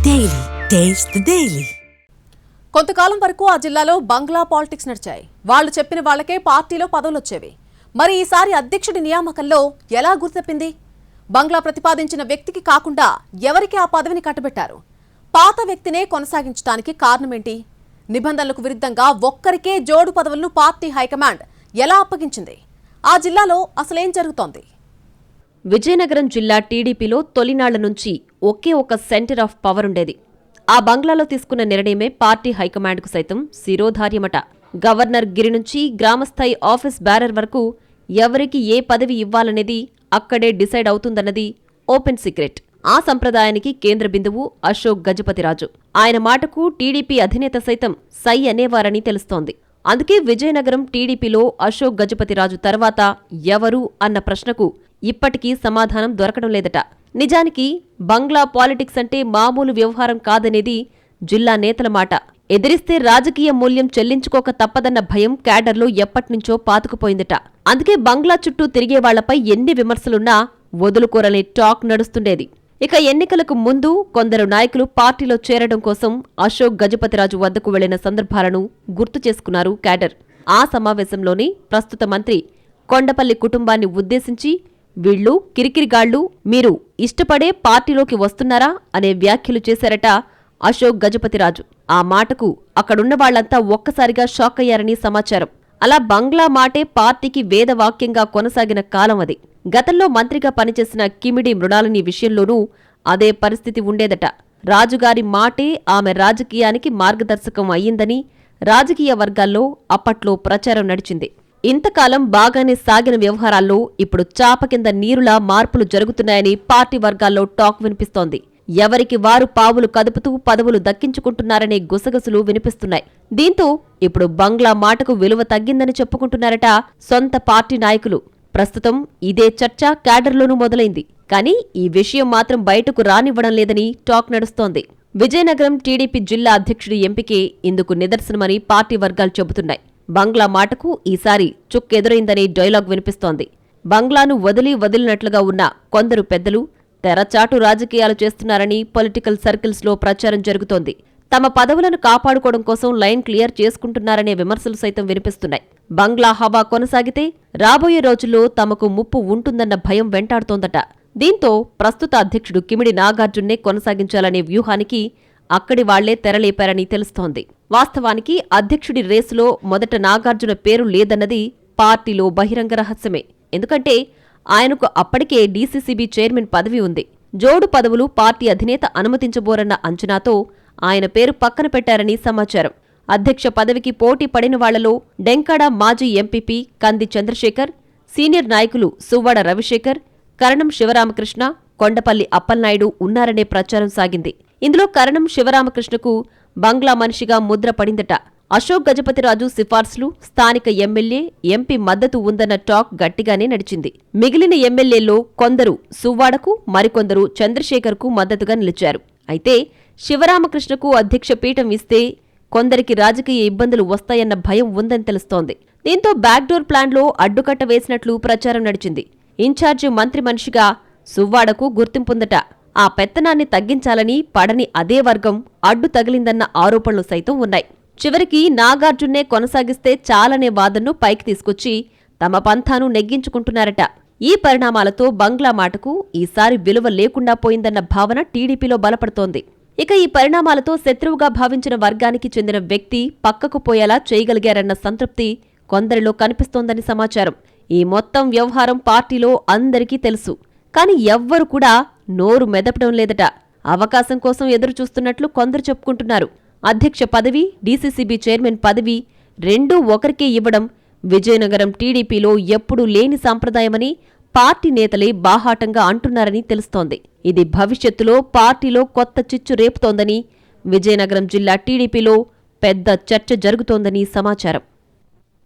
Daily taste the daily. కొంతకాలం వరకు ఆ జిల్లాలో బంగ్లా పాలిటిక్స్ నడిచాయి. వాళ్ళు చెప్పిన వాళ్ళకే పార్టీలో పదవులు వచ్చేవి. మరి ఈసారి అధ్యక్షుడి నియామకంలో ఎలా గుర్తెప్పింది? బంగ్లా ప్రతిపాదించిన వ్యక్తికి కాకుండా ఎవరికి ఆ పదవిని కట్టబెట్టారు? పాత వ్యక్తినే కొనసాగించడానికి కారణమేంటి? నిబంధనలకు విరుద్ధంగా ఒక్కరికే జోడు పదవులను పార్టీ హైకమాండ్ ఎలా అప్పగించింది? ఆ జిల్లాలో అసలేం జరుగుతోంది? విజయనగరం జిల్లా టీడీపీలో తొలినాళ్ల నుంచి ఒకే ఒక సెంటర్ ఆఫ్ పవర్ ఉండేది. ఆ బంగ్లాలో తీసుకున్న నిర్ణయమే పార్టీ హైకమాండ్కు సైతం శిరోధార్యమట. గవర్నర్ గిరి నుంచి గ్రామస్థాయి ఆఫీస్ బ్యారర్ వరకు ఎవరికి ఏ పదవి ఇవ్వాలనేది అక్కడే డిసైడ్ అవుతుందన్నది ఓపెన్ సీక్రెట్. ఆ సంప్రదాయానికి కేంద్ర బిందువు అశోక్ గజపతిరాజు. ఆయన మాటకు టీడీపీ అధినేత సైతం సై అనేవారని తెలుస్తోంది. అందుకే విజయనగరం టీడీపీలో అశోక్ గజపతిరాజు తర్వాత ఎవరు అన్న ప్రశ్నకు ఇప్పటికీ సమాధానం దొరకడం లేదట. నిజానికి బంగ్లా పాలిటిక్స్ అంటే మామూలు వ్యవహారం కాదనేది జిల్లా నేతల మాట. ఎదిరిస్తే రాజకీయ మూల్యం చెల్లించుకోక తప్పదన్న భయం క్యాడర్లో ఎప్పట్నుంచో పాతుకుపోయిందట. అందుకే బంగ్లా చుట్టూ తిరిగేవాళ్లపై ఎన్ని విమర్శలున్నా వదులుకోరనే టాక్ నడుస్తుండేది. ఇక ఎన్నికలకు ముందు కొందరు నాయకులు పార్టీలో చేరడం కోసం అశోక్ గజపతిరాజు వద్దకు వెళ్లిన సందర్భాలను గుర్తు చేసుకున్నారు క్యాడర్. ఆ సమావేశంలోనే ప్రస్తుత మంత్రి కొండపల్లి కుటుంబాన్ని ఉద్దేశించి వీళ్లు కిరికిరిగాళ్లు, మీరు ఇష్టపడే పార్టీలోకి వస్తున్నారా అనే వ్యాఖ్యలు చేశారట అశోక్ గజపతిరాజు. ఆ మాటకు అక్కడున్న వాళ్లంతా ఒక్కసారిగా షాక్ అయ్యారని సమాచారం. అలా బంగ్లా మాటే పార్టీకి వేదవాక్యంగా కొనసాగిన కాలం అది. గతంలో మంత్రిగా పనిచేసిన కిమిడి మృణాలిని విషయంలోనూ అదే పరిస్థితి ఉండేదట. రాజుగారి మాటే ఆమె రాజకీయానికి మార్గదర్శకం అయ్యిందని రాజకీయ వర్గాల్లో అప్పట్లో ప్రచారం నడిచింది. ఇంతకాలం బాగానే సాగిన వ్యవహారాల్లో ఇప్పుడు చాప కింద నీరులా మార్పులు జరుగుతున్నాయని పార్టీ వర్గాల్లో టాక్ వినిపిస్తోంది. ఎవరికి వారు పావులు కదుపుతూ పదవులు దక్కించుకుంటున్నారనే గుసగుసలు వినిపిస్తున్నాయి. దీంతో ఇప్పుడు బంగ్లా మాటకు విలువ తగ్గిందని చెప్పుకుంటున్నారట సొంత పార్టీ నాయకులు. ప్రస్తుతం ఇదే చర్చ క్యాడర్లోనూ మొదలైంది. కానీ ఈ విషయం మాత్రం బయటకు రానివ్వడం లేదని టాక్ నడుస్తోంది. విజయనగరం టీడీపీ జిల్లా అధ్యక్షుడి ఎంపికే ఇందుకు నిదర్శనమని పార్టీ వర్గాలు చెబుతున్నాయి. బంగ్లా మాటకు ఈసారి చుక్కెదురైందనే డైలాగ్ వినిపిస్తోంది. బంగ్లాను వదిలినట్లుగా ఉన్న కొందరు పెద్దలు తెరచాటు రాజకీయాలు చేస్తున్నారని పొలిటికల్ సర్కిల్స్లో ప్రచారం జరుగుతోంది. తమ పదవులను కాపాడుకోవడం కోసం లైన్ క్లియర్ చేసుకుంటున్నారనే విమర్శలు సైతం వినిపిస్తున్నాయి. బంగ్లా హవా కొనసాగితే రాబోయే రోజుల్లో తమకు ముప్పు ఉంటుందన్న భయం వెంటాడుతోందట. దీంతో ప్రస్తుత అధ్యక్షుడు కిమిడి నాగార్జున్నే కొనసాగించాలనే వ్యూహానికి అక్కడి వాళ్లే తెరలేపారని తెలుస్తోంది. వాస్తవానికి అధ్యక్షుడి రేసులో మొదట నాగార్జున పేరు లేదన్నది పార్టీలో బహిరంగ రహస్యమే. ఎందుకంటే ఆయనకు అప్పటికే డీసీసీబీ చైర్మన్ పదవి ఉంది. జోడు పదవులు పార్టీ అధినేత అనుమతించబోరన్న అంచనాతో ఆయన పేరు పక్కన పెట్టారని సమాచారం. అధ్యక్ష పదవికి పోటీ పడిన వాళ్లలో డెంకాడ మాజీ ఎంపీపీ కంది చంద్రశేఖర్, సీనియర్ నాయకులు సువ్వాడ రవిశేఖర్, కరణం శివరామకృష్ణ, కొండపల్లి అప్పలనాయుడు ఉన్నారనే ప్రచారం సాగింది. ఇందులో కరణం శివరామకృష్ణకు బంగ్లా మనిషిగా ముద్ర పడిందట. అశోక్ గజపతిరాజు సిఫార్సులు, స్థానిక ఎమ్మెల్యే, ఎంపీ మద్దతు ఉందన్న టాక్ గట్టిగానే నడిచింది. మిగిలిన ఎమ్మెల్యేల్లో కొందరు సువ్వాడకు, మరికొందరు చంద్రశేఖర్కు మద్దతుగా నిలిచారు. అయితే శివరామకృష్ణకు అధ్యక్ష పీఠం ఇస్తే కొందరికి రాజకీయ ఇబ్బందులు వస్తాయన్న భయం ఉందని తెలుస్తోంది. దీంతో బ్యాక్డోర్ ప్లాన్లో అడ్డుకట్ట వేసినట్లు ప్రచారం నడిచింది. ఇన్ఛార్జి మంత్రి మనిషిగా సువ్వాడకు గుర్తింపుందట. ఆ పెత్తనాన్ని తగ్గించాలని పడని అదే వర్గం అడ్డు తగిలిందన్న ఆరోపణలు సైతం ఉన్నాయి. చివరికి నాగార్జున్నే కొనసాగిస్తే చాలనే వాదనను పైకి తీసుకొచ్చి తమ పంథాను నెగ్గించుకుంటున్నారట. ఈ పరిణామాలతో బంగ్లా మాటకు ఈసారి విలువ లేకుండా పోయిందన్న భావన టీడీపీలో బలపడుతోంది. ఇక ఈ పరిణామాలతో శత్రువుగా భావించిన వర్గానికి చెందిన వ్యక్తి పక్కకు పోయేలా చేయగలిగారన్న సంతృప్తి కొందరిలో కనిపిస్తోందని సమాచారం. ఈ మొత్తం వ్యవహారం పార్టీలో అందరికీ తెలుసు. కాని ఎవ్వరు కూడా నోరు మెదపడం లేదట. అవకాశం కోసం ఎదురుచూస్తున్నట్లు కొందరు చెప్పుకుంటున్నారు. అధ్యక్ష పదవి, డీసీసీబీ చైర్మన్ పదవి రెండూ ఒకరికే ఇవ్వడం విజయనగరం టీడీపీలో ఎప్పుడూ లేని సంప్రదాయమని పార్టీ నేతలే బాహాటంగా అంటున్నారని తెలుస్తోంది. ఇది భవిష్యత్తులో పార్టీలో కొత్త చిచ్చు రేపుతోందని విజయనగరం జిల్లా టీడీపీలో పెద్ద చర్చ జరుగుతోందని సమాచారం.